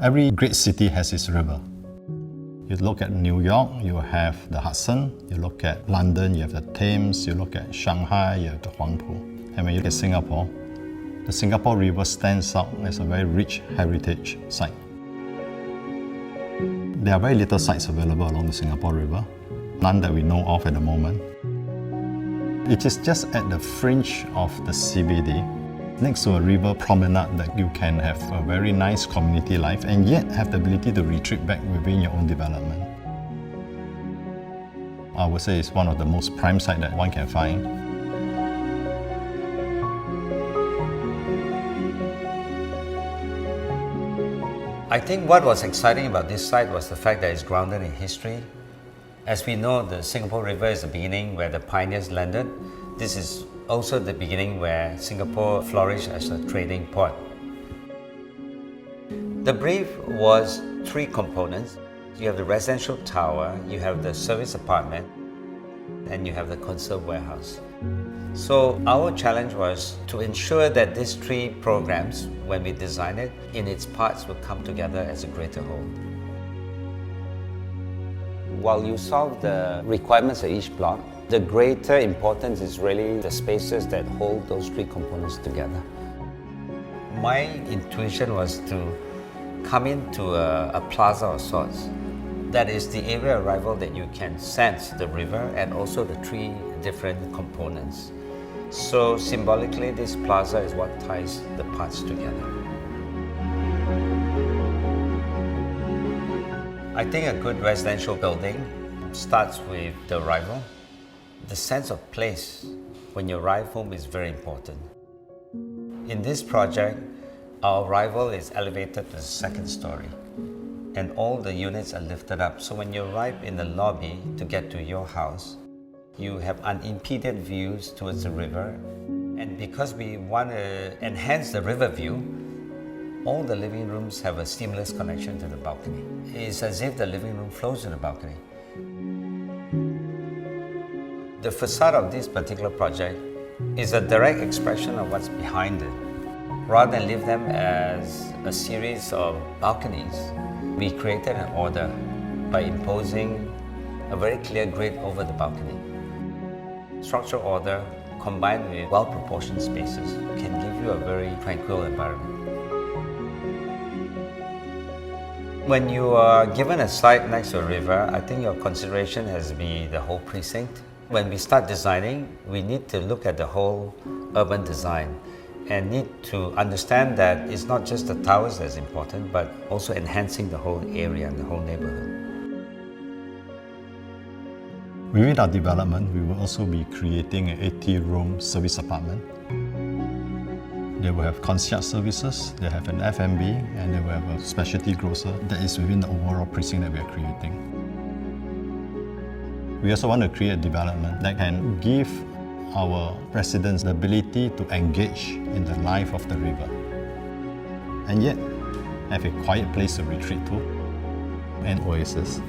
Every great city has its river. You look at New York, you have the Hudson. You look at London, you have the Thames. You look at Shanghai, you have the Huangpu. And when you look at Singapore, the Singapore River stands out as a very rich heritage site. There are very little sites available along the Singapore River, none that we know of at the moment. It is just at the fringe of the CBD, next to a river promenade, that you can have a very nice community life and yet have the ability to retreat back within your own development. I would say it's one of the most prime sites that one can find. I think what was exciting about this site was the fact that it's grounded in history. As we know, the Singapore River is the beginning where the pioneers landed. This is also the beginning where Singapore flourished as a trading port. The brief was 3 components. You have the residential tower, you have the service apartment, and you have the conserve warehouse. So our challenge was to ensure that these 3 programs, when we design it, in its parts will come together as a greater whole. While you solve the requirements of each block, the greater importance is really the spaces that hold those 3 components together. My intuition was to come into a plaza of sorts. That is the area arrival that you can sense the river and also the 3 different components. So symbolically, this plaza is what ties the parts together. I think a good residential building starts with the arrival. The sense of place when you arrive home is very important. In this project, our arrival is elevated to the 2nd story, and all the units are lifted up. So when you arrive in the lobby to get to your house, you have unimpeded views towards the river. And because we want to enhance the river view, all the living rooms have a seamless connection to the balcony. It's as if the living room flows to the balcony. The facade of this particular project is a direct expression of what's behind it. Rather than leave them as a series of balconies, we created an order by imposing a very clear grid over the balcony. Structural order combined with well-proportioned spaces can give you a very tranquil environment. When you are given a site next to a river, I think your consideration has to be the whole precinct. When we start designing, we need to look at the whole urban design and need to understand that it's not just the towers that's important, but also enhancing the whole area and the whole neighborhood. Within our development, we will also be creating an 80-room service apartment. They will have concierge services, they have an F&B, and they will have a specialty grocer that is within the overall precinct that we are creating. We also want to create a development that can give our residents the ability to engage in the life of the river, and yet have a quiet place to retreat to, an oasis.